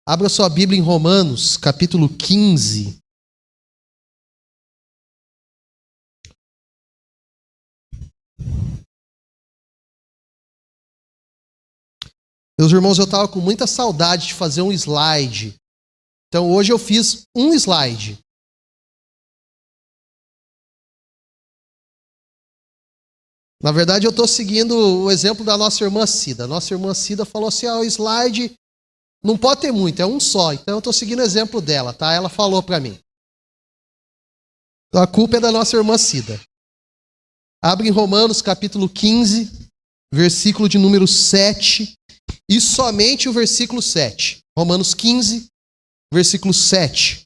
Abra sua Bíblia em Romanos, capítulo 15. Meus irmãos, eu estava com muita saudade de fazer um slide. Então hoje eu fiz um slide. Na verdade, eu estou seguindo o exemplo da nossa irmã Cida. Nossa irmã Cida falou assim, o slide não pode ter muito, é um só. Então eu estou seguindo o exemplo dela, tá? Ela falou para mim. Então a culpa é da nossa irmã Cida. Abre em Romanos, capítulo 15, versículo de número 7, e somente o versículo 7. Romanos 15, versículo 7.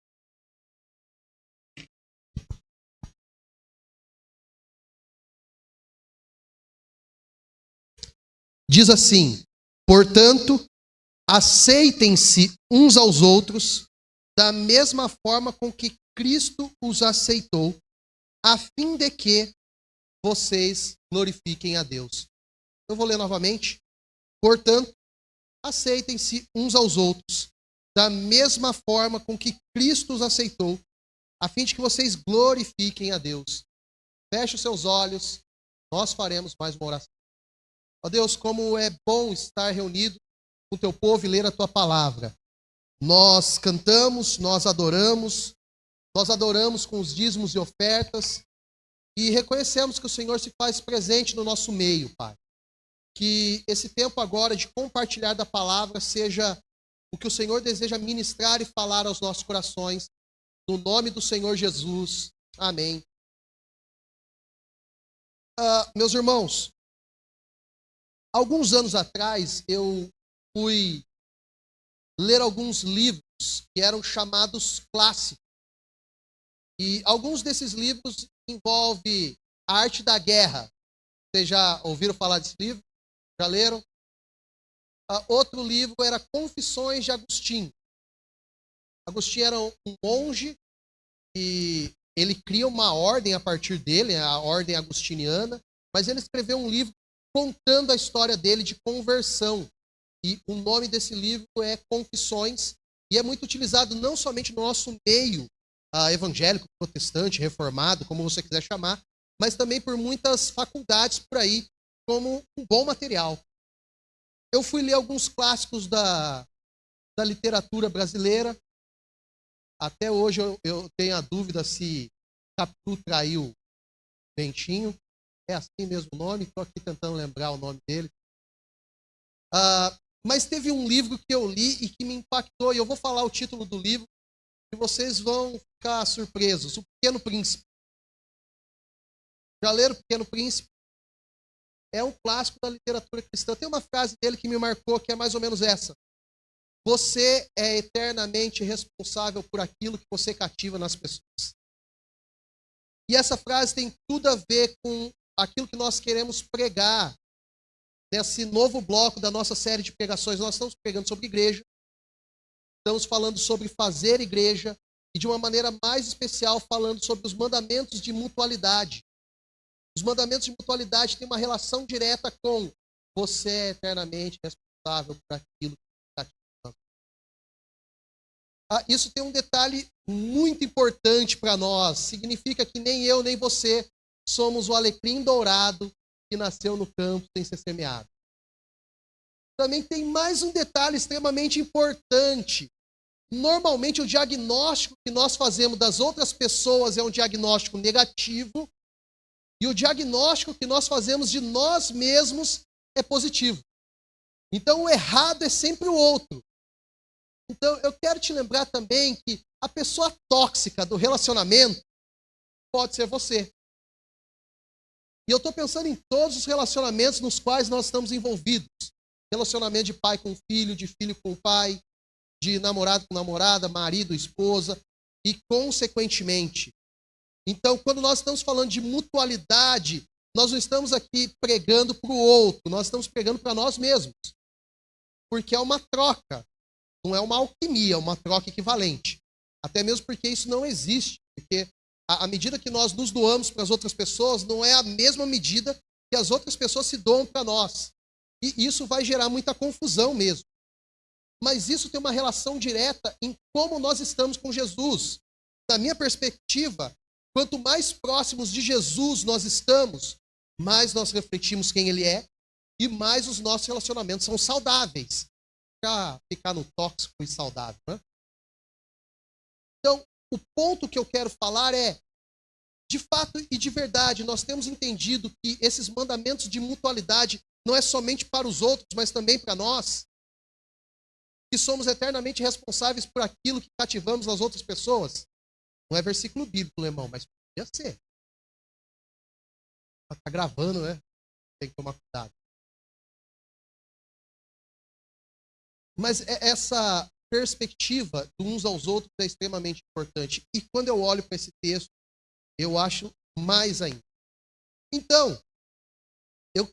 Diz assim: portanto, aceitem-se uns aos outros da mesma forma com que Cristo os aceitou, a fim de que vocês glorifiquem a Deus. Eu vou ler novamente. Portanto, aceitem-se uns aos outros da mesma forma com que Cristo os aceitou, a fim de que vocês glorifiquem a Deus. Feche os seus olhos, nós faremos mais uma oração. Ó Deus, como é bom estar reunido com o teu povo e ler a tua palavra. Nós cantamos, nós adoramos com os dízimos e ofertas e reconhecemos que o Senhor se faz presente no nosso meio, Pai. Que esse tempo agora de compartilhar da palavra seja o que o Senhor deseja ministrar e falar aos nossos corações. No nome do Senhor Jesus. Amém. Meus irmãos, alguns anos atrás eu fui ler alguns livros que eram chamados clássicos. E alguns desses livros envolvem a arte da guerra. Vocês já ouviram falar desse livro? Já leram? Outro livro era Confissões de Agostinho. Agostinho era um monge e ele cria uma ordem a partir dele, a ordem agostiniana, mas ele escreveu um livro contando a história dele de conversão. E o nome desse livro é Confissões, e é muito utilizado não somente no nosso meio evangélico, protestante, reformado, como você quiser chamar, mas também por muitas faculdades por aí, como um bom material. Eu fui ler alguns clássicos da literatura brasileira. Até hoje eu tenho a dúvida se Capitu traiu Bentinho. É assim mesmo o nome, estou aqui tentando lembrar o nome dele. Mas teve um livro que eu li e que me impactou, e eu vou falar o título do livro, e vocês vão ficar surpresos. O Pequeno Príncipe. Já leram O Pequeno Príncipe? É um clássico da literatura cristã. Tem uma frase dele que me marcou, que é mais ou menos essa: você é eternamente responsável por aquilo que você cativa nas pessoas. E essa frase tem tudo a ver com aquilo que nós queremos pregar nesse novo bloco da nossa série de pregações. Nós estamos pregando sobre igreja, estamos falando sobre fazer igreja e de uma maneira mais especial falando sobre os mandamentos de mutualidade. Os mandamentos de mutualidade têm uma relação direta com você é eternamente responsável por aquilo que está cativando. Isso tem um detalhe muito importante para nós. Significa que nem eu nem você somos o alecrim dourado que nasceu no campo sem ser semeado. Também tem mais um detalhe extremamente importante. Normalmente o diagnóstico que nós fazemos das outras pessoas é um diagnóstico negativo e o diagnóstico que nós fazemos de nós mesmos é positivo. Então o errado é sempre o outro. Então eu quero te lembrar também que a pessoa tóxica do relacionamento pode ser você. E eu estou pensando em todos os relacionamentos nos quais nós estamos envolvidos. Relacionamento de pai com filho, de filho com pai, de namorado com namorada, marido, esposa, e consequentemente. Então, quando nós estamos falando de mutualidade, nós não estamos aqui pregando para o outro, nós estamos pregando para nós mesmos. Porque é uma troca, não é uma alquimia, é uma troca equivalente. Até mesmo porque isso não existe, porque a medida que nós nos doamos para as outras pessoas não é a mesma medida que as outras pessoas se doam para nós. E isso vai gerar muita confusão mesmo. mas isso tem uma relação direta em como nós estamos com Jesus. Na minha perspectiva, quanto mais próximos de Jesus nós estamos, mais nós refletimos quem Ele é e mais os nossos relacionamentos são saudáveis. Para ficar no tóxico e saudável, né? Então, o ponto que eu quero falar é, de fato e de verdade, nós temos entendido que esses mandamentos de mutualidade não é somente para os outros, mas também para nós, que somos eternamente responsáveis por aquilo que cativamos nas outras pessoas. Não é versículo bíblico, irmão, mas podia ser. Está gravando, né? Tem que tomar cuidado. Mas essa perspectiva de uns aos outros é extremamente importante. E quando eu olho para esse texto, eu acho mais ainda. Então, eu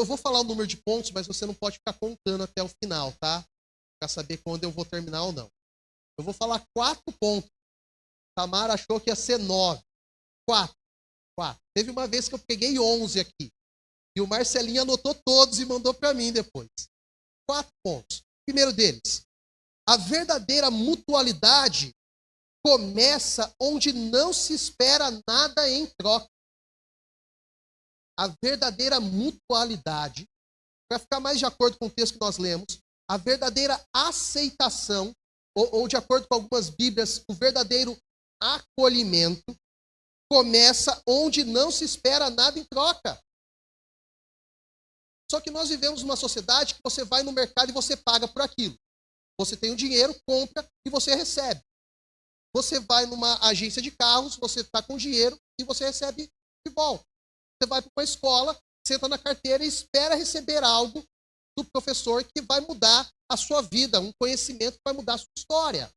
vou falar o número de pontos, mas você não pode ficar contando até o final, tá? Para saber quando eu vou terminar ou não. Eu vou falar 4 pontos. Tamara achou que ia ser 9. 4. Teve uma vez que eu peguei 11 aqui. E o Marcelinho anotou todos e mandou para mim depois. 4 pontos. Primeiro deles, a verdadeira mutualidade começa onde não se espera nada em troca. A verdadeira mutualidade, para ficar mais de acordo com o texto que nós lemos, a verdadeira aceitação, ou de acordo com algumas Bíblias, o verdadeiro acolhimento, começa onde não se espera nada em troca. Só que nós vivemos numa sociedade que você vai no mercado e você paga por aquilo. Você tem o dinheiro, compra e você recebe. Você vai numa agência de carros, você está com dinheiro e você recebe de volta. Você vai para uma escola, senta na carteira e espera receber algo do professor que vai mudar a sua vida, um conhecimento que vai mudar a sua história.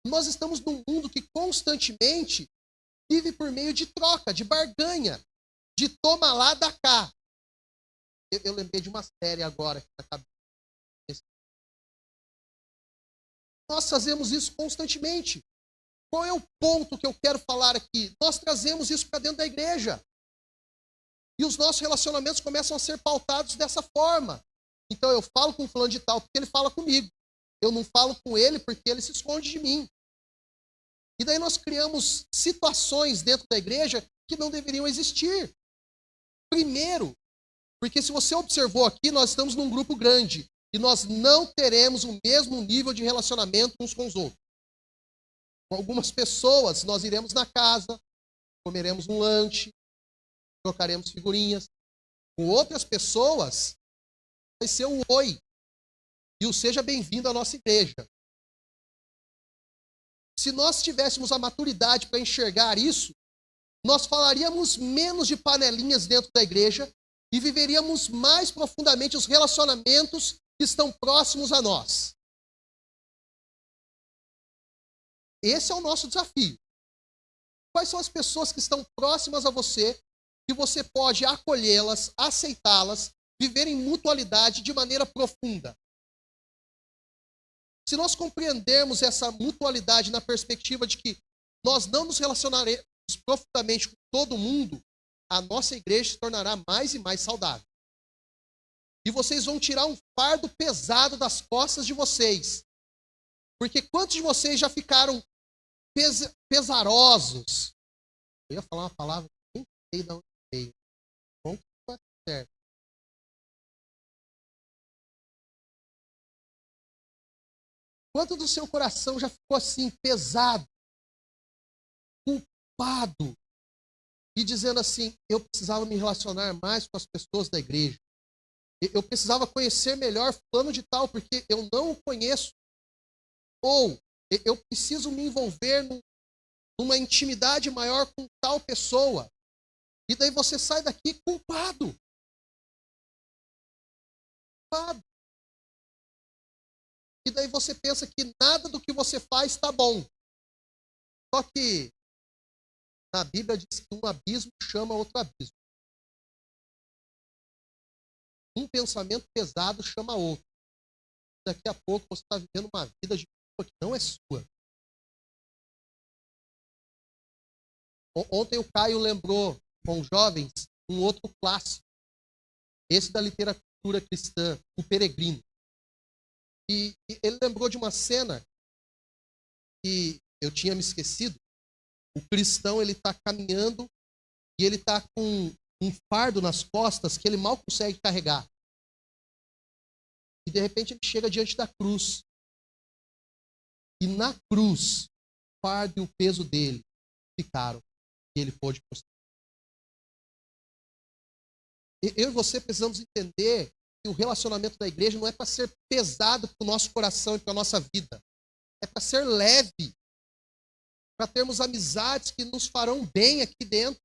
Nós estamos num mundo que constantemente vive por meio de troca, de barganha, de toma lá, dá cá. Eu lembrei de uma série agora que na cabeça. Nós fazemos isso constantemente. Qual é o ponto que eu quero falar aqui? Nós trazemos isso para dentro da igreja. E os nossos relacionamentos começam a ser pautados dessa forma. Então eu falo com o fulano de tal porque ele fala comigo. Eu não falo com ele porque ele se esconde de mim. E daí nós criamos situações dentro da igreja que não deveriam existir. Primeiro, porque se você observou aqui, nós estamos num grupo grande e nós não teremos o mesmo nível de relacionamento uns com os outros. Com algumas pessoas, nós iremos na casa, comeremos um lanche, trocaremos figurinhas. Com outras pessoas, vai ser um oi e o seja bem-vindo à nossa igreja. Se nós tivéssemos a maturidade para enxergar isso, nós falaríamos menos de panelinhas dentro da igreja e viveríamos mais profundamente os relacionamentos que estão próximos a nós. Esse é o nosso desafio. Quais são as pessoas que estão próximas a você, que você pode acolhê-las, aceitá-las, viver em mutualidade de maneira profunda? Se nós compreendermos essa mutualidade na perspectiva de que nós não nos relacionaremos profundamente com todo mundo, a nossa igreja se tornará mais e mais saudável. E vocês vão tirar um fardo pesado das costas de vocês. Porque quantos de vocês já ficaram pesarosos? Eu ia falar uma palavra que nem sei de onde veio. Bom que está certo. Quanto do seu coração já ficou assim, pesado, culpado, e dizendo assim, eu precisava me relacionar mais com as pessoas da igreja. Eu precisava conhecer melhor fulano de tal, porque eu não o conheço. Ou eu preciso me envolver numa intimidade maior com tal pessoa. E daí você sai daqui culpado. Culpado. E daí você pensa que nada do que você faz está bom. Só que na Bíblia diz que um abismo chama outro abismo. Um pensamento pesado chama outro. Daqui a pouco você está vivendo uma vida de culpa que não é sua. Ontem o Caio lembrou com os jovens um outro clássico. Esse da literatura cristã, O Peregrino. E ele lembrou de uma cena que eu tinha me esquecido. O cristão, ele está caminhando e ele está com um fardo nas costas que ele mal consegue carregar. E de repente ele chega diante da cruz. E na cruz, o fardo e o peso dele ficaram. E ele pôde prosseguir. Eu e você precisamos entender que o relacionamento da igreja não é para ser pesado para o nosso coração e para a nossa vida. É para ser leve. Para termos amizades que nos farão bem aqui dentro.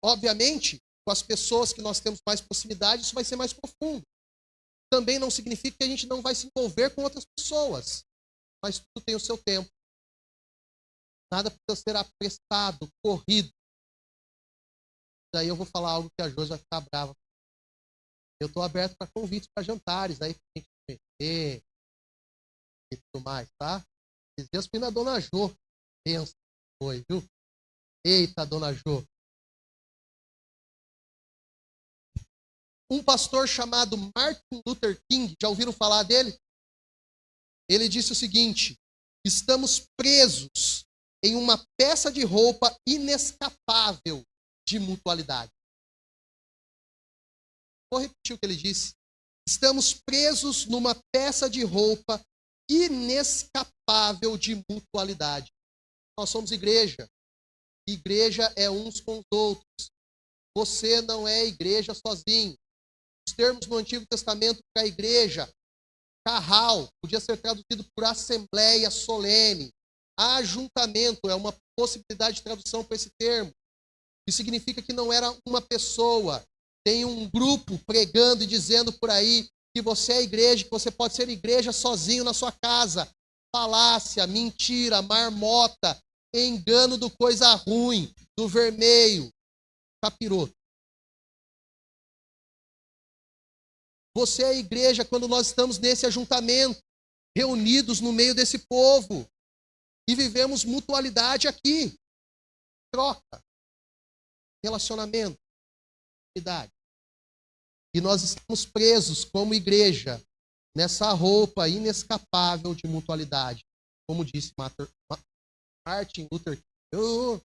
Obviamente, com as pessoas que nós temos mais proximidade, isso vai ser mais profundo. Também não significa que a gente não vai se envolver com outras pessoas. Mas tudo tem o seu tempo. Nada precisa ser apressado, corrido. Daí eu vou falar algo que a Josi vai ficar brava. Eu estou aberto para convites para jantares, aí tem que conhecer e tudo mais, tá? Esses dias fui na Dona Jô. Pensa, foi, viu? Eita, Dona Jô. Um pastor chamado Martin Luther King, já ouviram falar dele? Ele disse o seguinte: estamos presos em uma peça de roupa inescapável de mutualidade. Vou repetir o que ele disse. Estamos presos numa peça de roupa inescapável de mutualidade. Nós somos igreja. Igreja é uns com os outros. Você não é igreja sozinho. Os termos no Antigo Testamento para a igreja, carral, podia ser traduzido por assembleia solene. Ajuntamento é uma possibilidade de tradução para esse termo. Que significa que não era uma pessoa. Tem um grupo pregando e dizendo por aí que você é igreja, que você pode ser igreja sozinho na sua casa. Falácia, mentira, marmota, engano do coisa ruim, do vermelho, capiroto. Você é igreja quando nós estamos nesse ajuntamento, reunidos no meio desse povo, e vivemos mutualidade aqui. Troca, relacionamento, unidade. E nós estamos presos como igreja nessa roupa inescapável de mutualidade, como disse Martin Luther King.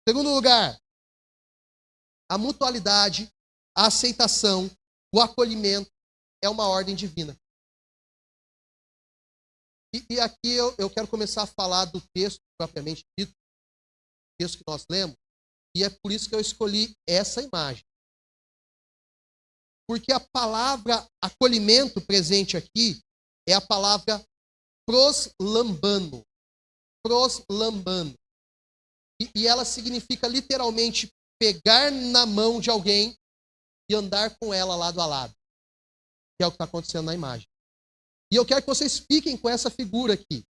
Segundo lugar, a mutualidade, a aceitação, o acolhimento é uma ordem divina. E aqui eu quero começar a falar do texto propriamente dito, o texto que nós lemos, e é por isso que eu escolhi essa imagem. Porque a palavra acolhimento presente aqui é a palavra proslambano. Proslambano. E ela significa literalmente pegar na mão de alguém e andar com ela lado a lado. Que é o que está acontecendo na imagem. E eu quero que vocês fiquem com essa figura aqui.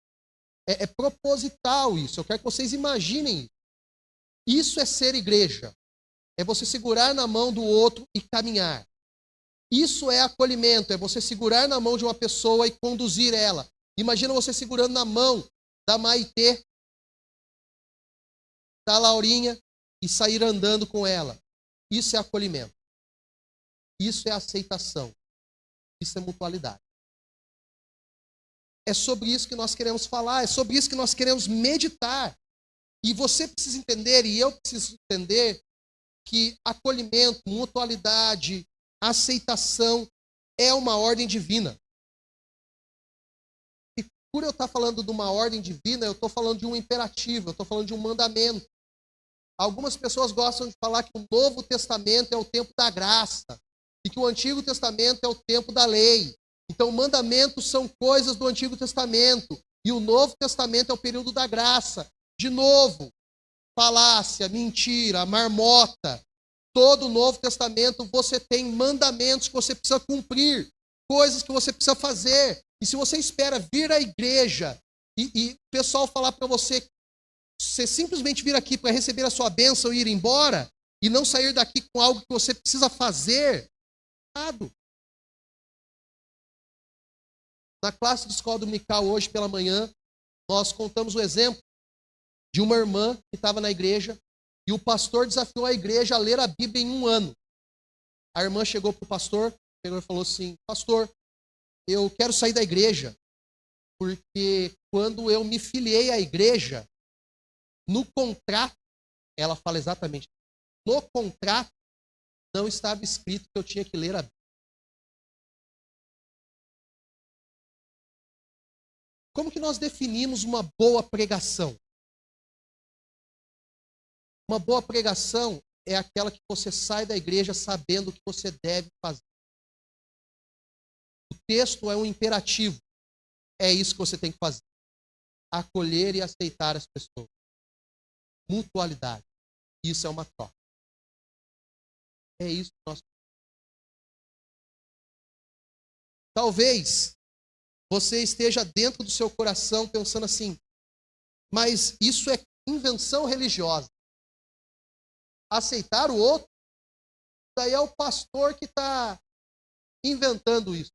É proposital isso. Eu quero que vocês imaginem isso. Isso é ser igreja. É você segurar na mão do outro e caminhar. Isso é acolhimento. É você segurar na mão de uma pessoa e conduzir ela. Imagina você segurando na mão da Maitê, da Laurinha e sair andando com ela. Isso é acolhimento. Isso é aceitação. Isso é mutualidade. É sobre isso que nós queremos falar, é sobre isso que nós queremos meditar. E você precisa entender, e eu preciso entender, que acolhimento, mutualidade, aceitação é uma ordem divina. E por eu estar falando de uma ordem divina, eu estou falando de um imperativo, eu estou falando de um mandamento. Algumas pessoas gostam de falar que o Novo Testamento é o tempo da graça e que o Antigo Testamento é o tempo da lei. Então, mandamentos são coisas do Antigo Testamento e o Novo Testamento é o período da graça. De novo, falácia, mentira, marmota. Todo o Novo Testamento você tem mandamentos que você precisa cumprir, coisas que você precisa fazer. E se você espera vir à igreja e o pessoal falar para você simplesmente vir aqui para receber a sua bênção e ir embora, e não sair daqui com algo que você precisa fazer, errado. Na classe de escola dominical hoje pela manhã, nós contamos o exemplo de uma irmã que estava na igreja e o pastor desafiou a igreja a ler a Bíblia em 1 ano. A irmã chegou para o pastor, pegou e falou assim: pastor, eu quero sair da igreja, porque quando eu me filiei à igreja, no contrato, ela fala exatamente, no contrato não estava escrito que eu tinha que ler a Bíblia. Como que nós definimos uma boa pregação? Uma boa pregação é aquela que você sai da igreja sabendo o que você deve fazer. O texto é um imperativo. É isso que você tem que fazer. Acolher e aceitar as pessoas. Mutualidade. Isso é uma troca. É isso que nós. Talvez você esteja dentro do seu coração pensando assim, mas isso é invenção religiosa. Aceitar o outro, daí é o pastor que está inventando isso.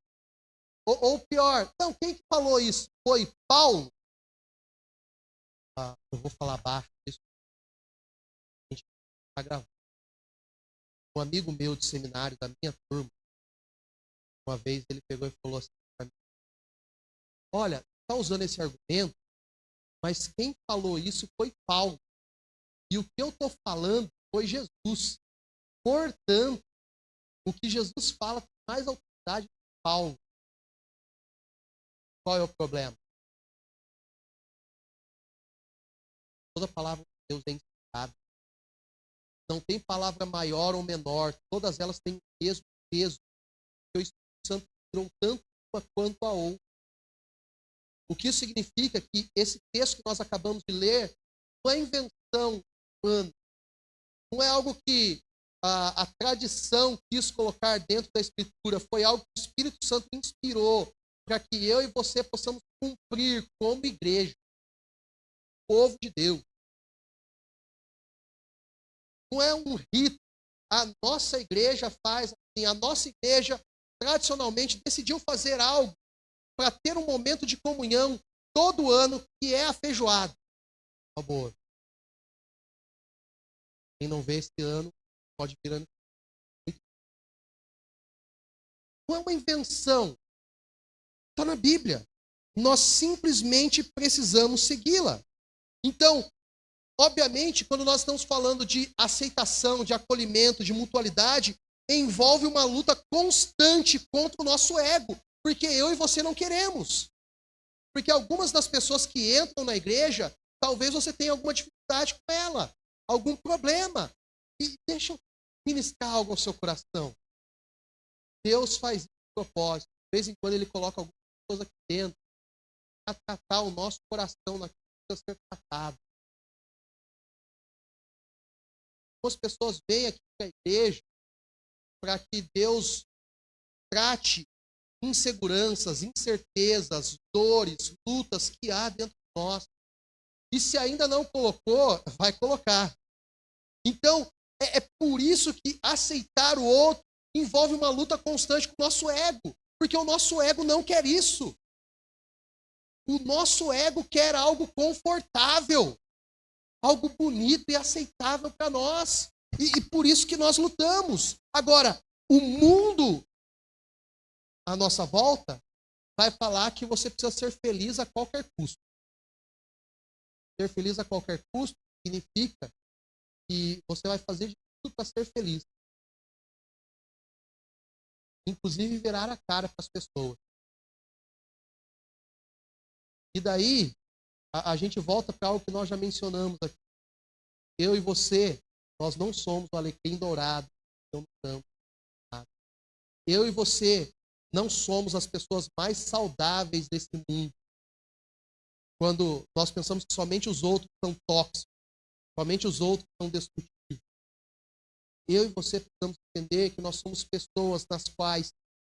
Ou pior, não, quem que falou isso? Foi Paulo? Eu vou falar baixo isso. A gente está gravando. Um amigo meu de seminário, da minha turma, uma vez ele pegou e falou assim para mim, olha, está usando esse argumento, mas quem falou isso foi Paulo. E o que eu estou falando foi Jesus. Portanto, o que Jesus fala tem mais autoridade que Paulo. Qual é o problema? Toda palavra de Deus é inspirada. Não tem palavra maior ou menor. Todas elas têm o mesmo peso. O Espírito Santo tirou tanto uma quanto a outra. O que isso significa que esse texto que nós acabamos de ler não é invenção humana. Não é algo que a tradição quis colocar dentro da Escritura. Foi algo que o Espírito Santo inspirou para que eu e você possamos cumprir como igreja, povo de Deus. Não é um rito. A nossa igreja faz assim. A nossa igreja, tradicionalmente, decidiu fazer algo para ter um momento de comunhão todo ano, que é a feijoada. Por favor. Quem não vê esse ano, pode vir ano. Não é uma invenção. Está na Bíblia. Nós simplesmente precisamos segui-la. Então, obviamente, quando nós estamos falando de aceitação, de acolhimento, de mutualidade, envolve uma luta constante contra o nosso ego, porque eu e você não queremos. Porque algumas das pessoas que entram na igreja, talvez você tenha alguma dificuldade com ela, algum problema. E deixa eu ministrar algo ao seu coração. Deus faz isso de propósito. De vez em quando Ele coloca algumas pessoas aqui dentro para tratar o nosso coração naquilo que precisa ser tratado. Algumas pessoas vêm aqui para a igreja para que Deus trate inseguranças, incertezas, dores, lutas que há dentro de nós. E se ainda não colocou, vai colocar. Então, é por isso que aceitar o outro envolve uma luta constante com o nosso ego. Porque o nosso ego não quer isso. O nosso ego quer algo confortável, algo bonito e aceitável para nós. E por isso que nós lutamos. Agora, o mundo à nossa volta vai falar que você precisa ser feliz a qualquer custo. Ser feliz a qualquer custo significa que você vai fazer de tudo para ser feliz. Inclusive virar a cara para as pessoas. E daí, a gente volta para algo que nós já mencionamos aqui. Eu e você, nós não somos o alecrim dourado que no campo. Eu e você não somos as pessoas mais saudáveis desse mundo. Quando nós pensamos que somente os outros são tóxicos, somente os outros são destrutivos. Eu e você precisamos entender que nós somos pessoas nas quais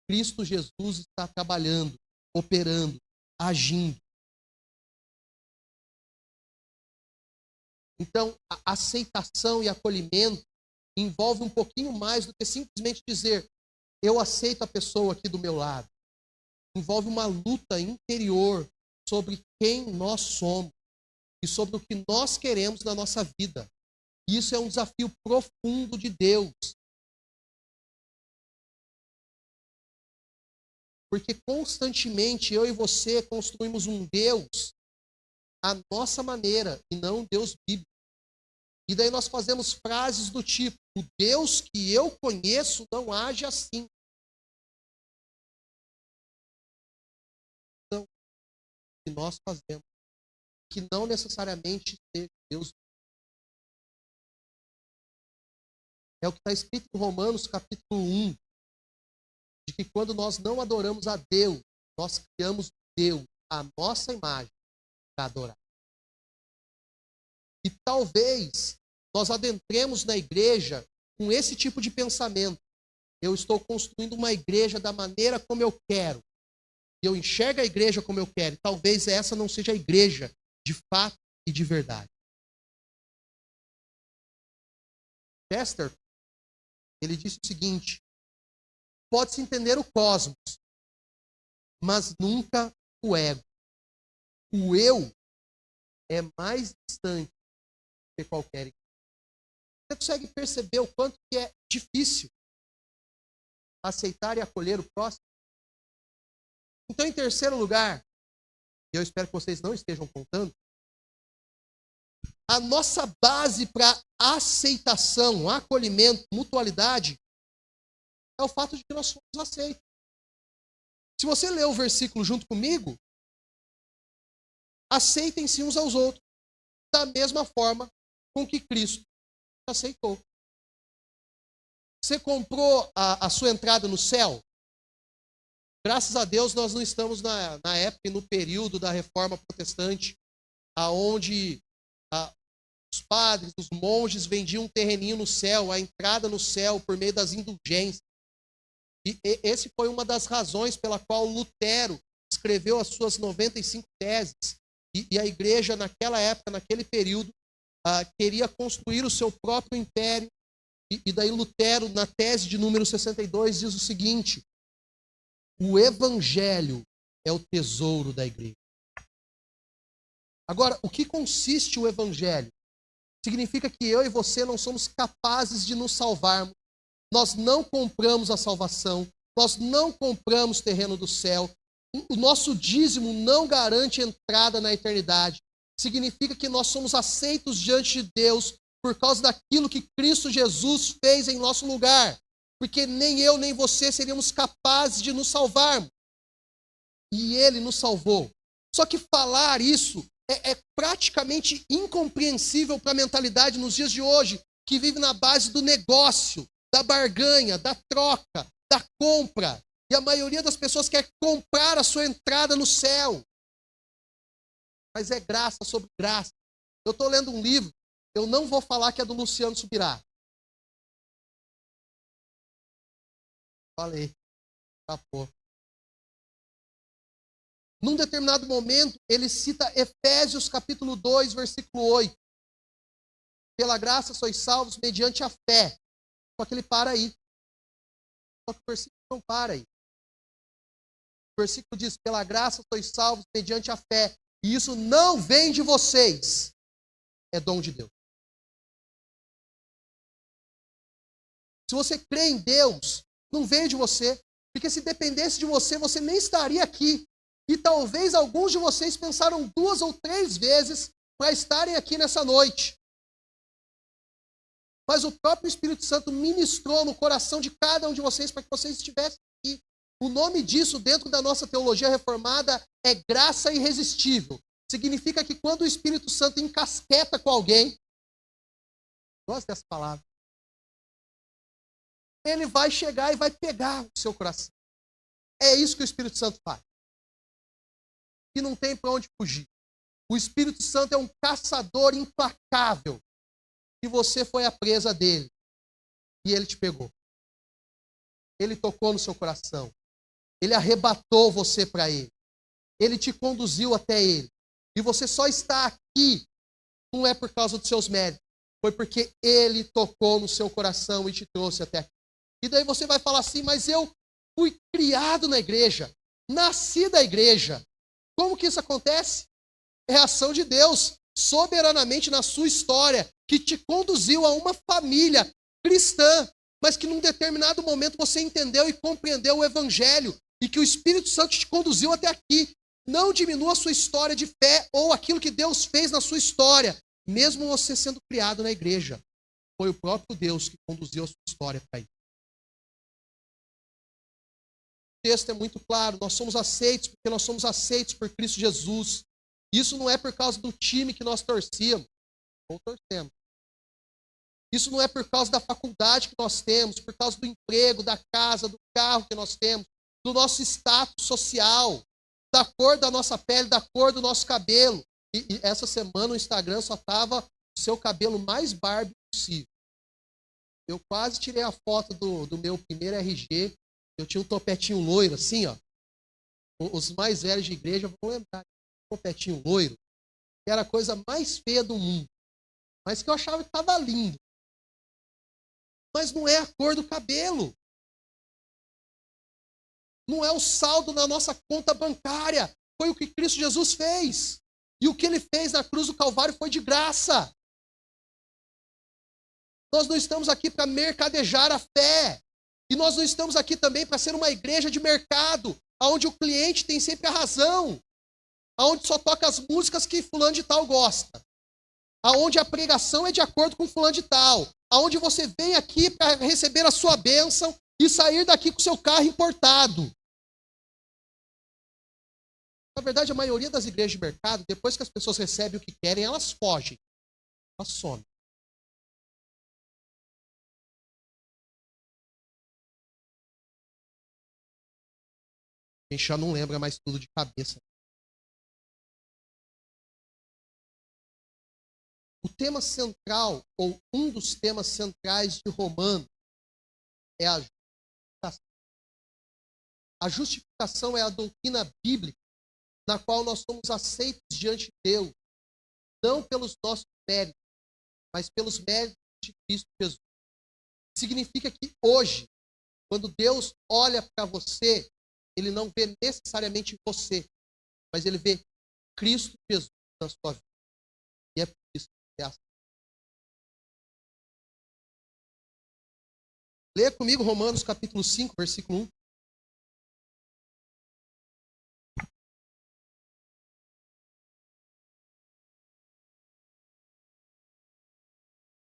Cristo Jesus está trabalhando, operando, agindo. Então, a aceitação e acolhimento envolve um pouquinho mais do que simplesmente dizer eu aceito a pessoa aqui do meu lado. Envolve uma luta interior sobre quem nós somos e sobre o que nós queremos na nossa vida. Isso é um desafio profundo de Deus. Porque constantemente eu e você construímos um Deus à nossa maneira e não um Deus bíblico. E daí nós fazemos frases do tipo: o Deus que eu conheço não age assim. Então, o que nós fazemos, que não necessariamente seja Deus. É o que está escrito em Romanos capítulo 1, de que quando nós não adoramos a Deus, nós criamos Deus, a nossa imagem, para adorar. E talvez nós adentremos na igreja com esse tipo de pensamento. Eu estou construindo uma igreja da maneira como eu quero. E eu enxergo a igreja como eu quero. E talvez essa não seja a igreja de fato e de verdade. Chester, ele disse o seguinte: pode-se entender o cosmos, mas nunca o ego. O eu é mais distante que qualquer igreja. Você consegue perceber o quanto que é difícil aceitar e acolher o próximo? Então, em terceiro lugar, e eu espero que vocês não estejam contando, a nossa base para aceitação, acolhimento, mutualidade, é o fato de que nós somos aceitos. Se você ler o versículo junto comigo, aceitem-se uns aos outros, da mesma forma com que Cristo aceitou. Você comprou a sua entrada no céu? Graças a Deus nós não estamos na época e no período da reforma protestante, aonde os padres, os monges vendiam um terreninho no céu, a entrada no céu por meio das indulgências. E esse foi uma das razões pela qual Lutero escreveu as suas 95 teses. E a igreja naquela época, naquele período, queria construir o seu próprio império. E daí Lutero, na tese de número 62, diz o seguinte: o evangelho é o tesouro da igreja. Agora, o que consiste o evangelho? Significa que eu e você não somos capazes de nos salvarmos. Nós não compramos a salvação. Nós não compramos terreno do céu. O nosso dízimo não garante entrada na eternidade. Significa que nós somos aceitos diante de Deus por causa daquilo que Cristo Jesus fez em nosso lugar. Porque nem eu nem você seríamos capazes de nos salvarmos. E Ele nos salvou. Só que falar isso é praticamente incompreensível para a mentalidade nos dias de hoje, que vive na base do negócio, da barganha, da troca, da compra. E a maioria das pessoas quer comprar a sua entrada no céu. Mas é graça sobre graça. Eu estou lendo um livro, eu não vou falar que é do Luciano Subirá. Falei. Acabou. Num determinado momento, ele cita Efésios capítulo 2, versículo 8. Pela graça sois salvos mediante a fé. Só que ele para aí. Só que o versículo não para aí. O versículo diz: pela graça sois salvos mediante a fé. E isso não vem de vocês. É dom de Deus. Se você crê em Deus, não veio de você. Porque se dependesse de você, você nem estaria aqui. E talvez alguns de vocês pensaram 2 ou 3 vezes para estarem aqui nessa noite. Mas o próprio Espírito Santo ministrou no coração de cada um de vocês para que vocês estivessem aqui. O nome disso, dentro da nossa teologia reformada, é graça irresistível. Significa que quando o Espírito Santo encasqueta com alguém, gosto dessa palavra, ele vai chegar e vai pegar o seu coração. É isso que o Espírito Santo faz. E não tem para onde fugir. O Espírito Santo é um caçador implacável. E você foi a presa dele. E ele te pegou. Ele tocou no seu coração. Ele arrebatou você para ele. Ele te conduziu até ele. E você só está aqui, não é por causa dos seus méritos. Foi porque ele tocou no seu coração e te trouxe até aqui. E daí você vai falar assim: mas eu fui criado na igreja. Nasci da igreja. Como que isso acontece? É a ação de Deus, soberanamente na sua história, que te conduziu a uma família cristã, mas que num determinado momento você entendeu e compreendeu o evangelho, e que o Espírito Santo te conduziu até aqui. Não diminua a sua história de fé ou aquilo que Deus fez na sua história, mesmo você sendo criado na igreja. Foi o próprio Deus que conduziu a sua história para aí. O texto é muito claro, nós somos aceitos porque nós somos aceitos por Cristo Jesus. Isso não é por causa do time que nós torcíamos, ou torcemos. Isso não é por causa da faculdade que nós temos, por causa do emprego, da casa, do carro que nós temos, do nosso status social, da cor da nossa pele, da cor do nosso cabelo. E essa semana o Instagram só estava o seu cabelo mais Barbie possível. Eu quase tirei a foto do meu primeiro RG. Eu tinha um topetinho loiro, assim, ó. Os mais velhos de igreja vão lembrar. Topetinho loiro, que era a coisa mais feia do mundo. Mas que eu achava que estava lindo. Mas não é a cor do cabelo. Não é o saldo na nossa conta bancária. Foi o que Cristo Jesus fez. E o que ele fez na cruz do Calvário foi de graça. Nós não estamos aqui para mercadejar a fé. E nós não estamos aqui também para ser uma igreja de mercado, onde o cliente tem sempre a razão. Onde só toca as músicas que fulano de tal gosta. Onde a pregação é de acordo com fulano de tal. Onde você vem aqui para receber a sua bênção e sair daqui com o seu carro importado. Na verdade, a maioria das igrejas de mercado, depois que as pessoas recebem o que querem, elas fogem. Elas somem. A gente já não lembra mais tudo de cabeça. O tema central, ou um dos temas centrais de Romanos, é a justificação. A justificação é a doutrina bíblica na qual nós somos aceitos diante de Deus, não pelos nossos méritos, mas pelos méritos de Cristo Jesus. Significa que hoje, quando Deus olha para você, ele não vê necessariamente você, mas ele vê Cristo Jesus na sua vida. E é por isso que é assim. Leia comigo Romanos capítulo 5, versículo 1.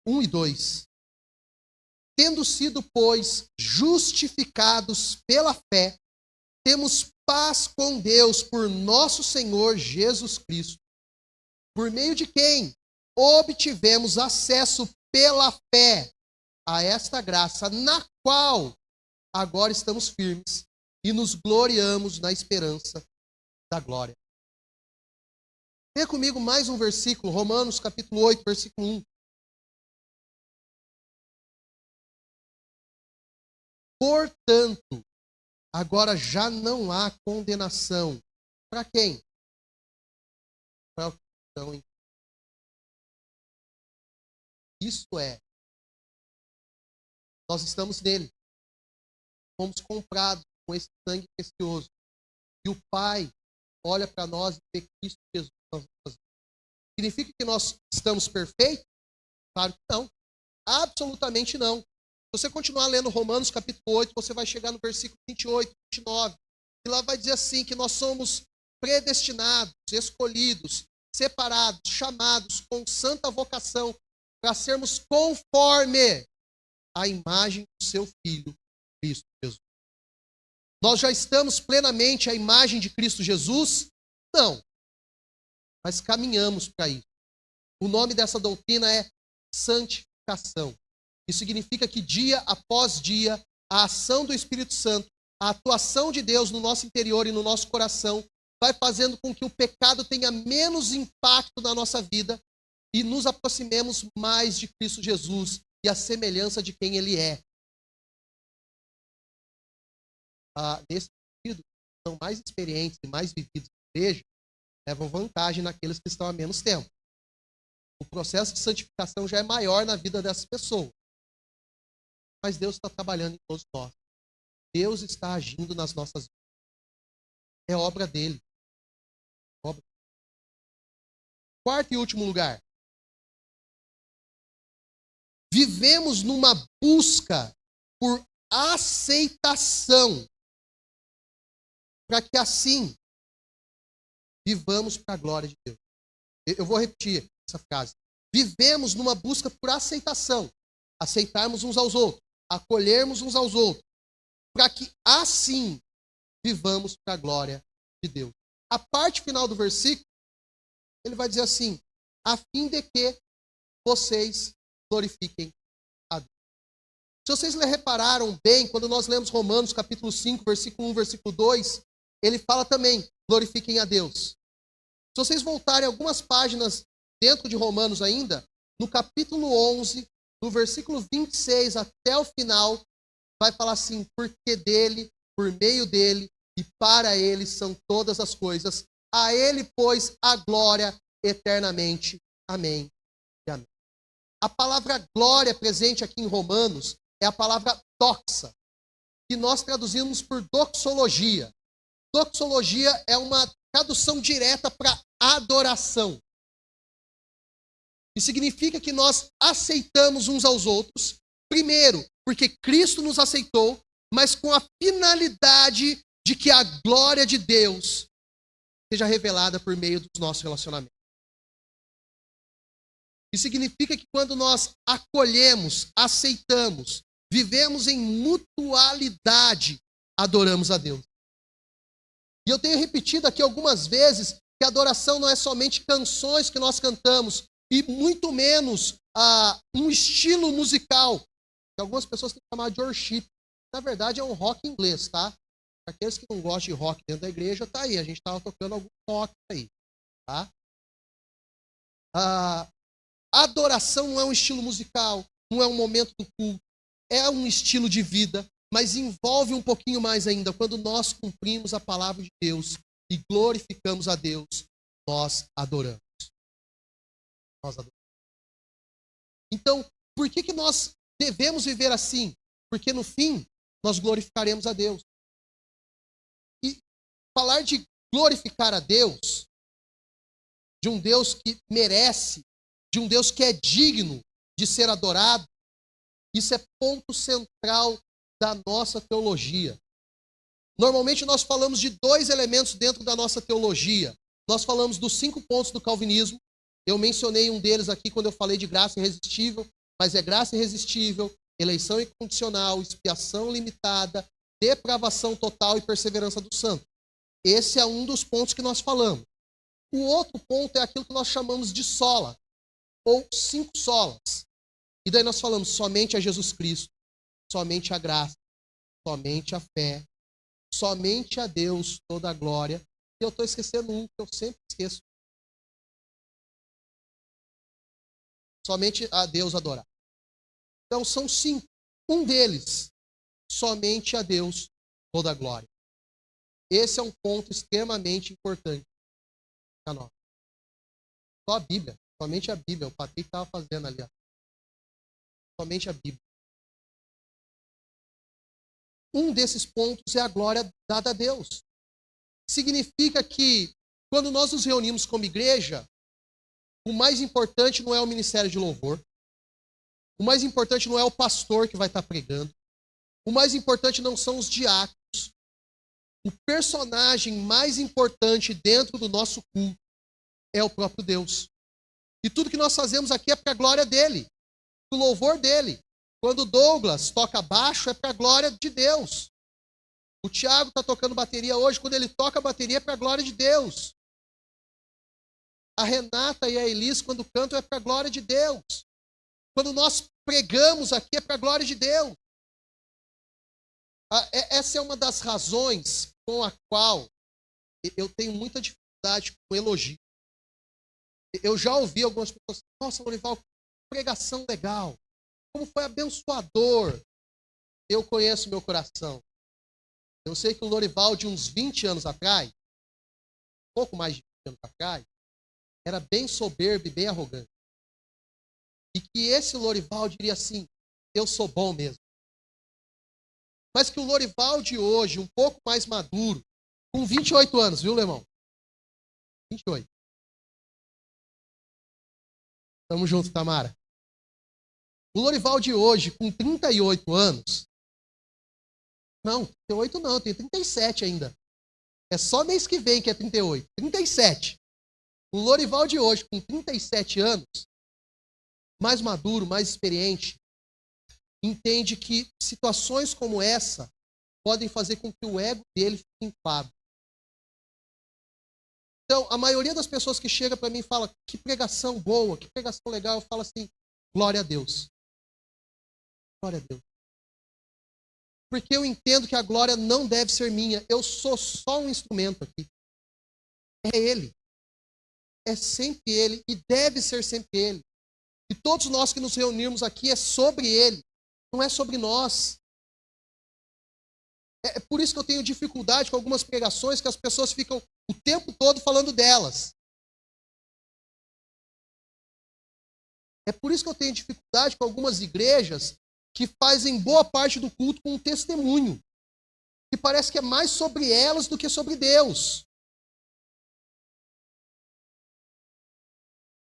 E 2. Tendo sido, pois, justificados pela fé, temos paz com Deus por nosso Senhor Jesus Cristo, por meio de quem obtivemos acesso pela fé a esta graça, na qual agora estamos firmes e nos gloriamos na esperança da glória. Leia comigo mais um versículo, Romanos capítulo 8, versículo 1. Portanto, agora já não há condenação. Para quem? Para os que estão em Cristo. Isso é, nós estamos nele. Fomos comprados com esse sangue precioso. E o Pai olha para nós e vê Cristo Jesus nas nossas vidas. Significa que nós estamos perfeitos? Claro que não. Absolutamente não. Se você continuar lendo Romanos capítulo 8, você vai chegar no versículo 28, 29. E lá vai dizer assim, que nós somos predestinados, escolhidos, separados, chamados com santa vocação para sermos conforme a imagem do seu Filho, Cristo Jesus. Nós já estamos plenamente à imagem de Cristo Jesus? Não. Mas caminhamos para isso. O nome dessa doutrina é santificação. Isso significa que dia após dia, a ação do Espírito Santo, a atuação de Deus no nosso interior e no nosso coração, vai fazendo com que o pecado tenha menos impacto na nossa vida e nos aproximemos mais de Cristo Jesus e a semelhança de quem Ele é. Nesse sentido, são mais experientes e mais vividos na igreja, levam vantagem naqueles que estão há menos tempo. O processo de santificação já é maior na vida dessas pessoas. Mas Deus está trabalhando em todos nós. Deus está agindo nas nossas vidas. É obra dele. Quarto e último lugar. Vivemos numa busca por aceitação para que assim vivamos para a glória de Deus. Eu vou repetir essa frase. Vivemos numa busca por aceitação, aceitarmos uns aos outros, acolhermos uns aos outros, para que assim vivamos para a glória de Deus. A parte final do versículo, ele vai dizer assim, a fim de que vocês glorifiquem a Deus. Se vocês repararam bem, quando nós lemos Romanos capítulo 5, versículo 1, versículo 2, ele fala também, glorifiquem a Deus. Se vocês voltarem algumas páginas dentro de Romanos ainda, no capítulo 11, no versículo 26 até o final, vai falar assim, porque dele, por meio dele e para ele são todas as coisas, a ele, pois, a glória eternamente. Amém e amém. A palavra glória presente aqui em Romanos é a palavra doxa, que nós traduzimos por doxologia. Doxologia é uma tradução direta para adoração. E significa que nós aceitamos uns aos outros, primeiro, porque Cristo nos aceitou, mas com a finalidade de que a glória de Deus seja revelada por meio dos nossos relacionamentos. E significa que quando nós acolhemos, aceitamos, vivemos em mutualidade, adoramos a Deus. E eu tenho repetido aqui algumas vezes que a adoração não é somente canções que nós cantamos, e muito menos um estilo musical, que algumas pessoas têm que chamar de worship. Na verdade é um rock inglês, tá? Para aqueles que não gostam de rock dentro da igreja, tá aí. A gente estava tocando algum rock aí, tá? A adoração não é um estilo musical, não é um momento do culto, é um estilo de vida, mas envolve um pouquinho mais ainda. Quando nós cumprimos a palavra de Deus e glorificamos a Deus, nós adoramos. Nós adoramos. Então, por que nós devemos viver assim? Porque no fim, nós glorificaremos a Deus. E falar de glorificar a Deus, de um Deus que merece, de um Deus que é digno de ser adorado, isso é ponto central da nossa teologia. Normalmente nós falamos de dois elementos dentro da nossa teologia. Nós falamos dos 5 pontos do calvinismo. Eu mencionei um deles aqui quando eu falei de graça irresistível, mas é graça irresistível, eleição incondicional, expiação limitada, depravação total e perseverança do santo. Esse é um dos pontos que nós falamos. O outro ponto é aquilo que nós chamamos de sola, ou 5 solas. E daí nós falamos somente a Jesus Cristo, somente a graça, somente a fé, somente a Deus toda a glória. E eu estou esquecendo um que eu sempre esqueço. Somente a Deus adorar. Então são 5. Um deles, somente a Deus toda a glória. Esse é um ponto extremamente importante para nós. Só a Bíblia, somente a Bíblia. O Patrick estava fazendo ali. Ó. Somente a Bíblia. Um desses pontos é a glória dada a Deus. Significa que quando nós nos reunimos como igreja, o mais importante não é o ministério de louvor. O mais importante não é o pastor que vai estar pregando. O mais importante não são os diáconos. O personagem mais importante dentro do nosso culto é o próprio Deus. E tudo que nós fazemos aqui é para a glória dele, para o louvor dele. Quando o Douglas toca baixo, é para a glória de Deus. O Tiago está tocando bateria hoje, quando ele toca a bateria é para a glória de Deus. A Renata e a Elis, quando cantam, é para a glória de Deus. Quando nós pregamos aqui, é para a glória de Deus. Essa é uma das razões com a qual eu tenho muita dificuldade com elogio. Eu já ouvi algumas pessoas, nossa, Lorival, pregação legal. Como foi abençoador. Eu conheço meu coração. Eu sei que o Lorival de uns 20 anos atrás, pouco mais de 20 anos atrás, era bem soberbo e bem arrogante. E que esse Lorival diria assim, eu sou bom mesmo. Mas que o Lorival de hoje, um pouco mais maduro, com 28 anos, viu, Lemão? 28. Tamo junto, Tamara. O Lorival de hoje, com 38 anos, não, 38 não, eu tenho 37 ainda. É só mês que vem que é 38. 37. O Lorival de hoje, com 37 anos, mais maduro, mais experiente, entende que situações como essa podem fazer com que o ego dele fique inflado. Então, a maioria das pessoas que chega para mim e fala que pregação boa, que pregação legal, eu falo assim, glória a Deus. Glória a Deus. Porque eu entendo que a glória não deve ser minha. Eu sou só um instrumento aqui. É Ele. É sempre Ele e deve ser sempre Ele. E todos nós que nos reunirmos aqui é sobre Ele, não é sobre nós. É por isso que eu tenho dificuldade com algumas pregações que as pessoas ficam o tempo todo falando delas. É por isso que eu tenho dificuldade com algumas igrejas que fazem boa parte do culto com um testemunho, que parece que é mais sobre elas do que sobre Deus.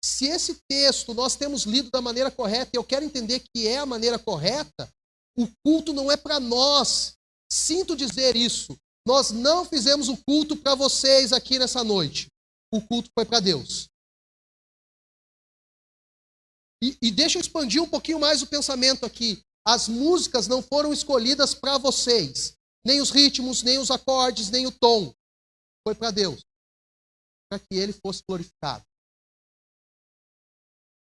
Se esse texto nós temos lido da maneira correta, e eu quero entender que é a maneira correta, o culto não é para nós. Sinto dizer isso. Nós não fizemos o culto para vocês aqui nessa noite. O culto foi para Deus. E deixa eu expandir um pouquinho mais o pensamento aqui. As músicas não foram escolhidas para vocês. Nem os ritmos, nem os acordes, nem o tom. Foi para Deus. Para que Ele fosse glorificado.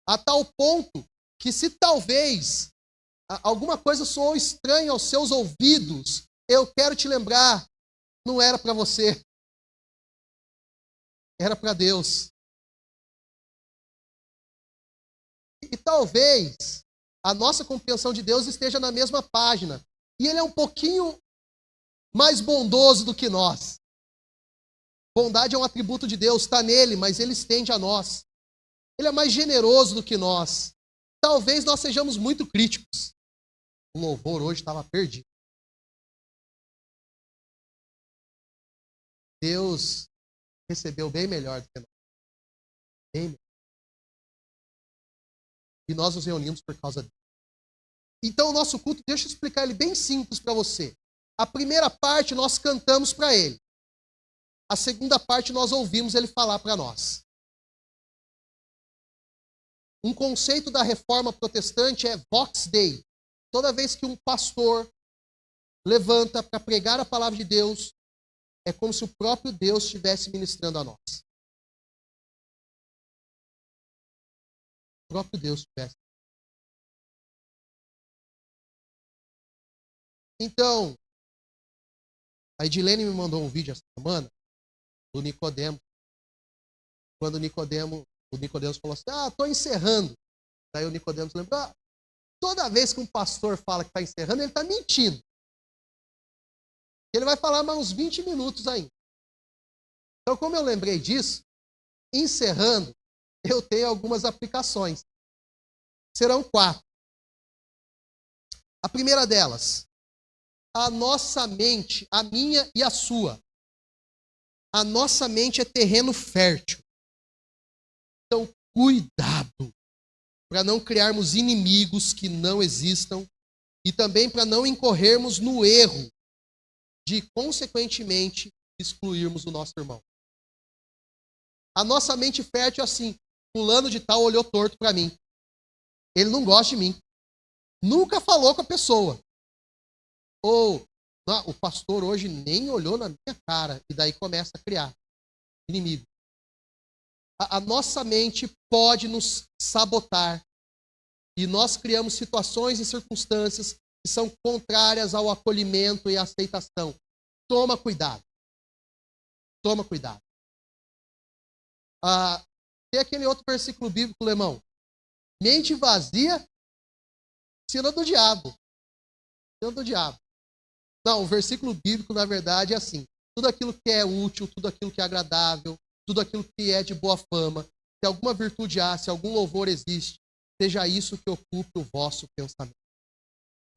A tal ponto que se talvez alguma coisa soou estranha aos seus ouvidos, eu quero te lembrar, não era para você. Era para Deus. E talvez a nossa compreensão de Deus esteja na mesma página. E Ele é um pouquinho mais bondoso do que nós. Bondade é um atributo de Deus, está nele, mas Ele estende a nós. Ele é mais generoso do que nós. Talvez nós sejamos muito críticos. O louvor hoje estava perdido. Deus recebeu bem melhor do que nós. Bem melhor. E nós nos reunimos por causa dele. Então o nosso culto, deixa eu explicar ele bem simples para você. A primeira parte nós cantamos para ele. A segunda parte nós ouvimos ele falar para nós. Um conceito da reforma protestante é Vox Dei. Toda vez que um pastor levanta para pregar a palavra de Deus, é como se o próprio Deus estivesse ministrando a nós. O próprio Deus estivesse. Então, a Edilene me mandou um vídeo essa semana do Nicodemo. Quando o Nicodemo falou assim, estou encerrando. Daí o Nicodemo lembrou, toda vez que um pastor fala que está encerrando, ele está mentindo. Ele vai falar mais uns 20 minutos ainda. Então, como eu lembrei disso, encerrando, eu tenho algumas aplicações. Serão 4. A primeira delas, a nossa mente, a minha e a sua. A nossa mente é terreno fértil. Então, cuidado para não criarmos inimigos que não existam e também para não incorrermos no erro de, consequentemente, excluirmos o nosso irmão. A nossa mente fértil é assim, fulano de tal olhou torto para mim. Ele não gosta de mim. Nunca falou com a pessoa. Ou, o pastor hoje nem olhou na minha cara. E daí começa a criar inimigo. A nossa mente pode nos sabotar. E nós criamos situações e circunstâncias que são contrárias ao acolhimento e à aceitação. Toma cuidado. Toma cuidado. Tem aquele outro versículo bíblico, Lemão. Mente vazia, sina do diabo. Sina do diabo. Não, o versículo bíblico, na verdade, é assim. Tudo aquilo que é útil, tudo aquilo que é agradável, tudo aquilo que é de boa fama, se alguma virtude há, se algum louvor existe, seja isso que ocupe o vosso pensamento.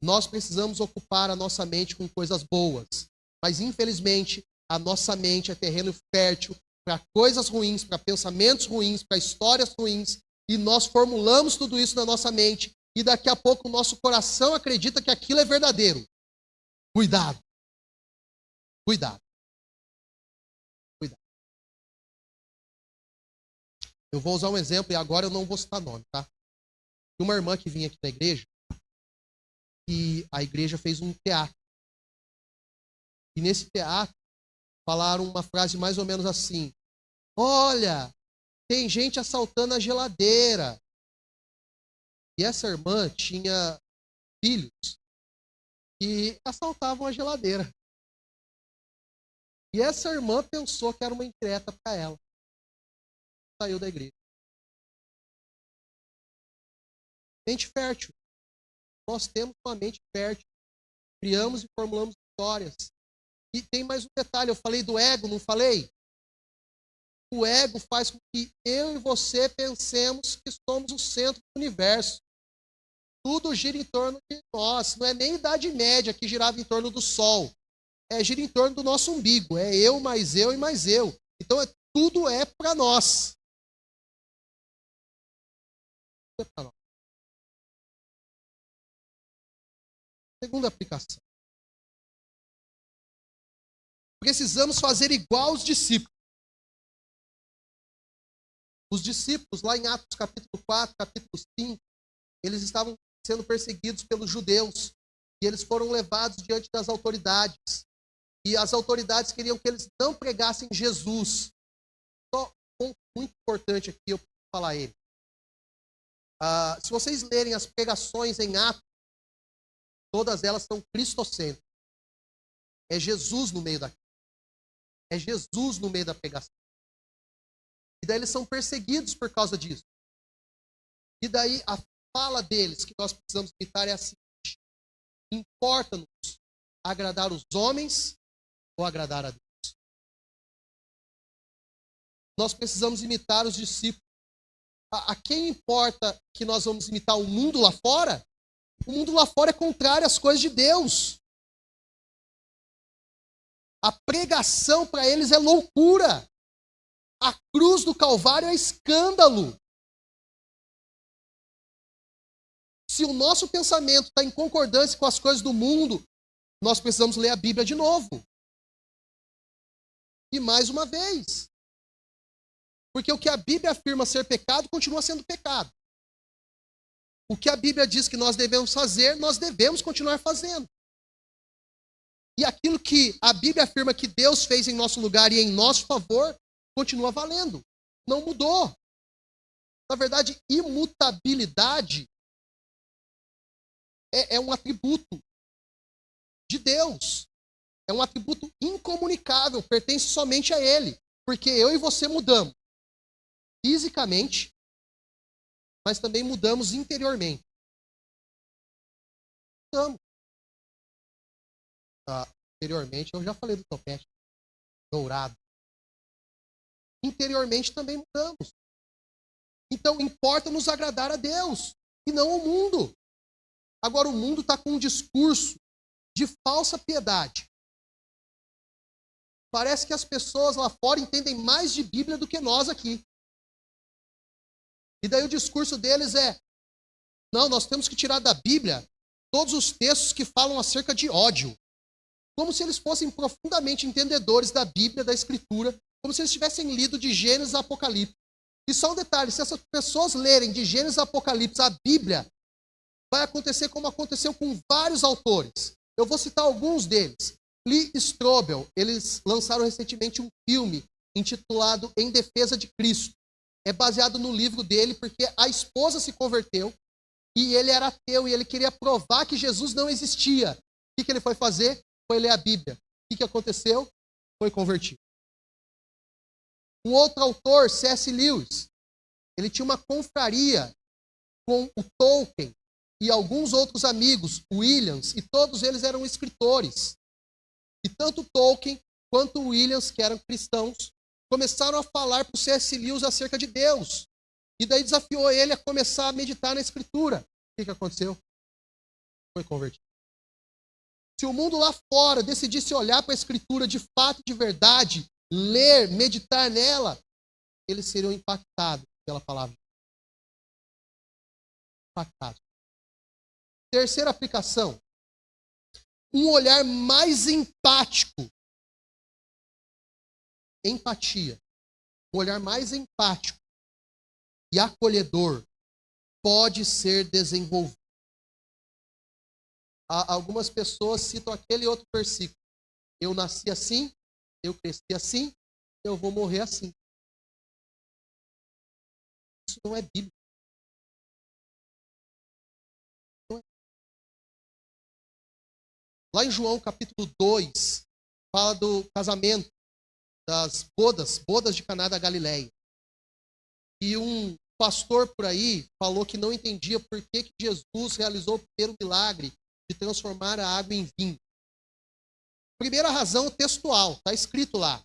Nós precisamos ocupar a nossa mente com coisas boas, mas infelizmente a nossa mente é terreno fértil para coisas ruins, para pensamentos ruins, para histórias ruins, e nós formulamos tudo isso na nossa mente, e daqui a pouco o nosso coração acredita que aquilo é verdadeiro. Cuidado. Cuidado. Eu vou usar um exemplo e agora eu não vou citar nome, tá? Uma irmã que vinha aqui na igreja e a igreja fez um teatro. E nesse teatro falaram uma frase mais ou menos assim: olha, tem gente assaltando a geladeira. E essa irmã tinha filhos que assaltavam a geladeira. E essa irmã pensou que era uma indireta para ela. Saiu da igreja. Mente fértil. Nós temos uma mente fértil. Criamos e formulamos histórias. E tem mais um detalhe, eu falei do ego, não falei? O ego faz com que eu e você pensemos que somos o centro do universo. Tudo gira em torno de nós. Não é nem Idade Média que girava em torno do Sol. Gira em torno do nosso umbigo. É eu, mais eu e mais eu. Então, tudo é para nós. Tudo é para nós. Segunda aplicação. Precisamos fazer igual os discípulos. Os discípulos, lá em Atos capítulo 4, capítulo 5, eles estavam sendo perseguidos pelos judeus. E eles foram levados diante das autoridades. E as autoridades queriam que eles não pregassem Jesus. Só um ponto muito importante aqui, eu preciso falar ele. Se vocês lerem as pregações em Atos, todas elas são cristocêntricas. É Jesus no meio daquilo. É Jesus no meio da pregação. E daí eles são perseguidos por causa disso. E daí a fala deles que nós precisamos imitar é a seguinte: importa-nos agradar os homens ou agradar a Deus? Nós precisamos imitar os discípulos. A quem importa que nós vamos imitar o mundo lá fora? O mundo lá fora é contrário às coisas de Deus. A pregação para eles é loucura. A cruz do Calvário é escândalo. Se o nosso pensamento está em concordância com as coisas do mundo, nós precisamos ler a Bíblia de novo. E mais uma vez. Porque o que a Bíblia afirma ser pecado, continua sendo pecado. O que a Bíblia diz que nós devemos fazer, nós devemos continuar fazendo. E aquilo que a Bíblia afirma que Deus fez em nosso lugar e em nosso favor, continua valendo. Não mudou. Na verdade, imutabilidade é um atributo de Deus. É um atributo incomunicável, pertence somente a Ele. Porque eu e você mudamos fisicamente, mas também mudamos interiormente. Mudamos. Interiormente, eu já falei do topete dourado. Interiormente também mudamos. Então, importa nos agradar a Deus e não ao mundo. Agora, o mundo está com um discurso de falsa piedade. Parece que as pessoas lá fora entendem mais de Bíblia do que nós aqui. E daí o discurso deles é: não, nós temos que tirar da Bíblia todos os textos que falam acerca de ódio. Como se eles fossem profundamente entendedores da Bíblia, da Escritura, como se eles tivessem lido de Gênesis a Apocalipse. E só um detalhe, se essas pessoas lerem de Gênesis a Apocalipse a Bíblia, vai acontecer como aconteceu com vários autores. Eu vou citar alguns deles. Lee Strobel, eles lançaram recentemente um filme intitulado Em Defesa de Cristo. É baseado no livro dele, porque a esposa se converteu e ele era ateu e ele queria provar que Jesus não existia. O que ele foi fazer? Foi ler a Bíblia. O que aconteceu? Foi convertido. Um outro autor, C.S. Lewis, ele tinha uma confraria com o Tolkien e alguns outros amigos, Williams, e todos eles eram escritores. E tanto Tolkien quanto Williams, que eram cristãos, começaram a falar para o C.S. Lewis acerca de Deus. E daí desafiou ele a começar a meditar na Escritura. O que aconteceu? Foi convertido. Se o mundo lá fora decidisse olhar para a Escritura de fato e de verdade, ler, meditar nela, eles seriam impactados pela palavra. Impactados. Terceira aplicação. Um olhar mais empático. Empatia. Um olhar mais empático e acolhedor pode ser desenvolvido. Algumas pessoas citam aquele outro versículo. Eu nasci assim, eu cresci assim, eu vou morrer assim. Isso não é bíblico. Não é. Lá em João capítulo 2, fala do casamento, das bodas de Caná da Galileia. E um pastor por aí falou que não entendia por que Jesus realizou o primeiro milagre de transformar a água em vinho. Primeira razão textual, está escrito lá.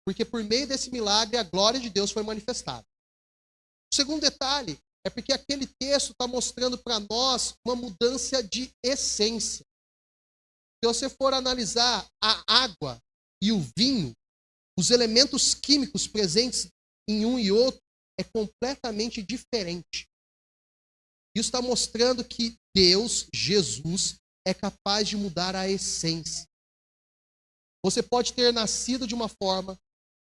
Porque por meio desse milagre a glória de Deus foi manifestada. O segundo detalhe é porque aquele texto está mostrando para nós uma mudança de essência. Se você for analisar a água e o vinho, os elementos químicos presentes em um e outro é completamente diferente. Isso está mostrando que Deus, Jesus, é capaz de mudar a essência. Você pode ter nascido de uma forma,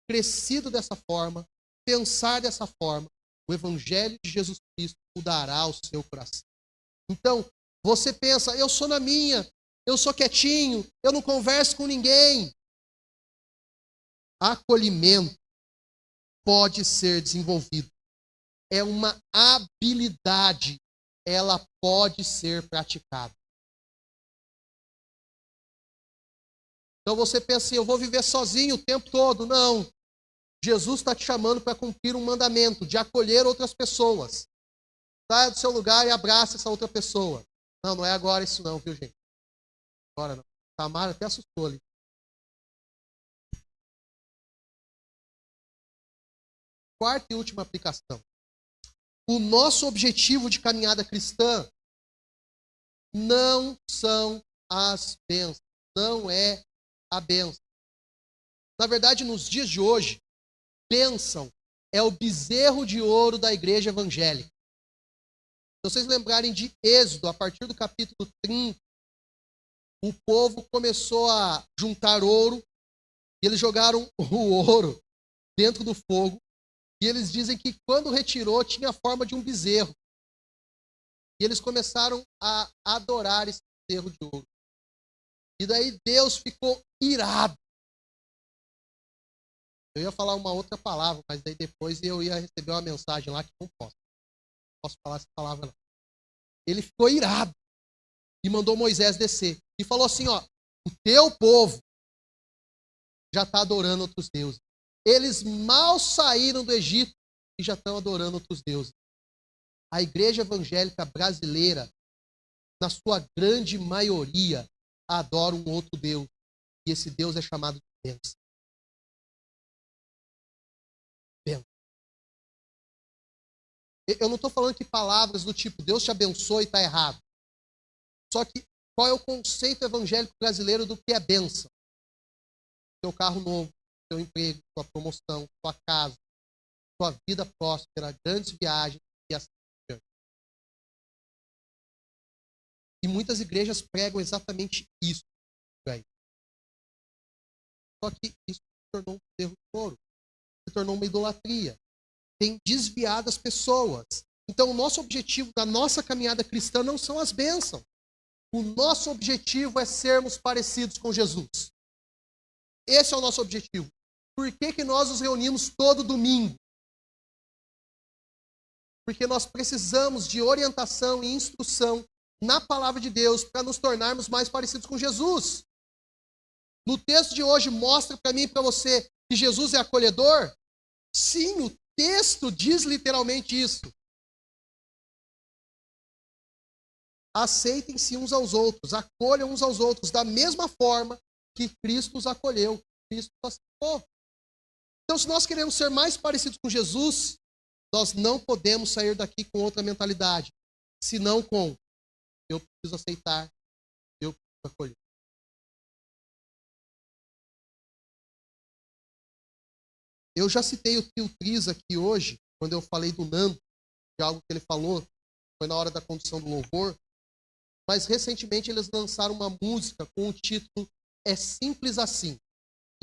crescido dessa forma, pensar dessa forma. O Evangelho de Jesus Cristo mudará o seu coração. Então, você pensa, eu sou na minha, eu sou quietinho, eu não converso com ninguém. Acolhimento pode ser desenvolvido. É uma habilidade, ela pode ser praticada. Então você pensa assim, eu vou viver sozinho o tempo todo. Não. Jesus está te chamando para cumprir um mandamento, de acolher outras pessoas. Saia do seu lugar e abraça essa outra pessoa. Não, não é agora isso não, viu, gente? Agora não. Tamara até assustou ali. Quarta e última aplicação. O nosso objetivo de caminhada cristã não são as bênçãos. Não é a bênção. Na verdade, nos dias de hoje, bênção é o bezerro de ouro da igreja evangélica. Se vocês lembrarem de Êxodo, a partir do capítulo 30, o povo começou a juntar ouro, e eles jogaram o ouro dentro do fogo, e eles dizem que quando retirou, tinha a forma de um bezerro. E eles começaram a adorar esse bezerro de ouro. E daí Deus ficou irado. Eu ia falar uma outra palavra, mas daí depois eu ia receber uma mensagem lá que não posso. Não posso falar essa palavra não. Ele ficou irado e mandou Moisés descer. E falou assim, ó, o teu povo já está adorando outros deuses. Eles mal saíram do Egito e já estão adorando outros deuses. A igreja evangélica brasileira, na sua grande maioria, adora um outro Deus. E esse Deus é chamado de bênção. Eu não estou falando que palavras do tipo Deus te abençoe está errado. Só que qual é o conceito evangélico brasileiro do que é bênção? Seu carro novo, seu emprego, sua promoção, sua casa, sua vida próspera, grandes viagens e assim por diante. E muitas igrejas pregam exatamente isso por aí. Só que isso se tornou um erro de ouro, se tornou uma idolatria. Tem desviado as pessoas. Então, o nosso objetivo da nossa caminhada cristã não são as bênçãos. O nosso objetivo é sermos parecidos com Jesus. Esse é o nosso objetivo. Por que nós nos reunimos todo domingo? Porque nós precisamos de orientação e instrução na palavra de Deus para nos tornarmos mais parecidos com Jesus. No texto de hoje mostra para mim e para você que Jesus é acolhedor? Sim, o texto diz literalmente isso. Aceitem-se uns aos outros, acolham uns aos outros, da mesma forma que Cristo os acolheu, Cristo os aceitou. Então, se nós queremos ser mais parecidos com Jesus, nós não podemos sair daqui com outra mentalidade, senão com eu preciso aceitar, eu preciso acolher. Eu já citei o tio Cris aqui hoje, quando eu falei do Nando, de algo que ele falou, foi na hora da condução do louvor, mas recentemente eles lançaram uma música com o título É Simples Assim.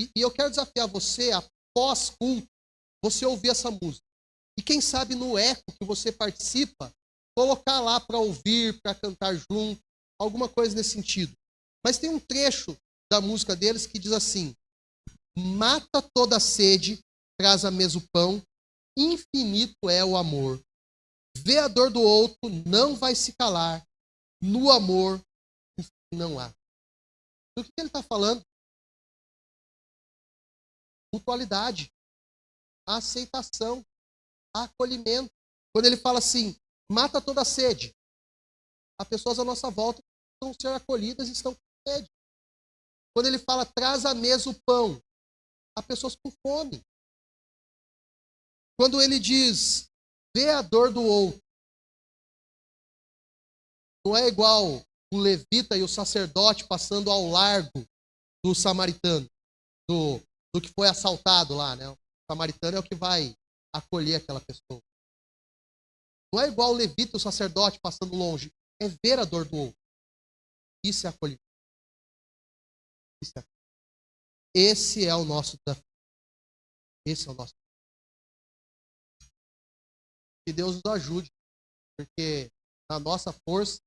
E eu quero desafiar você, após culto, você ouvir essa música. E quem sabe no eco que você participa, colocar lá para ouvir, para cantar junto, alguma coisa nesse sentido. Mas tem um trecho da música deles que diz assim: mata toda a sede, traz à mesa o pão, infinito é o amor. Vê a dor do outro, não vai se calar, no amor o fim não há. Do que ele está falando? Mutualidade, a aceitação, a acolhimento. Quando ele fala assim, mata toda a sede, as pessoas à nossa volta estão sendo acolhidas e estão com sede. Quando ele fala, traz à mesa o pão, há pessoas com fome. Quando ele diz, vê a dor do outro, não é igual o levita e o sacerdote passando ao largo do samaritano, do que foi assaltado lá, né? O samaritano é o que vai acolher aquela pessoa. Não é igual o levita e o sacerdote passando longe, é ver a dor do outro. Isso é acolhimento. Esse é o nosso desafio. Esse é o nosso desafio. Que Deus nos ajude, porque na nossa força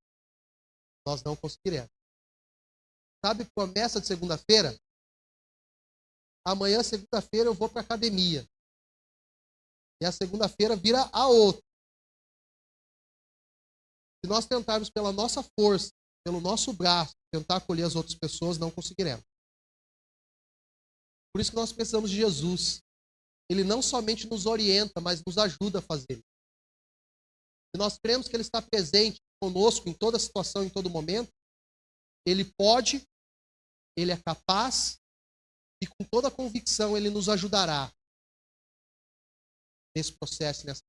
nós não conseguiremos. Sabe, promessa de segunda-feira? Amanhã, segunda-feira, eu vou para a academia. E a segunda-feira vira a outra. Se nós tentarmos pela nossa força, pelo nosso braço, tentar acolher as outras pessoas, não conseguiremos. Por isso que nós precisamos de Jesus. Ele não somente nos orienta, mas nos ajuda a fazer. Se nós cremos que Ele está presente conosco em toda situação, em todo momento, Ele pode, Ele é capaz e com toda a convicção Ele nos ajudará nesse processo, nessa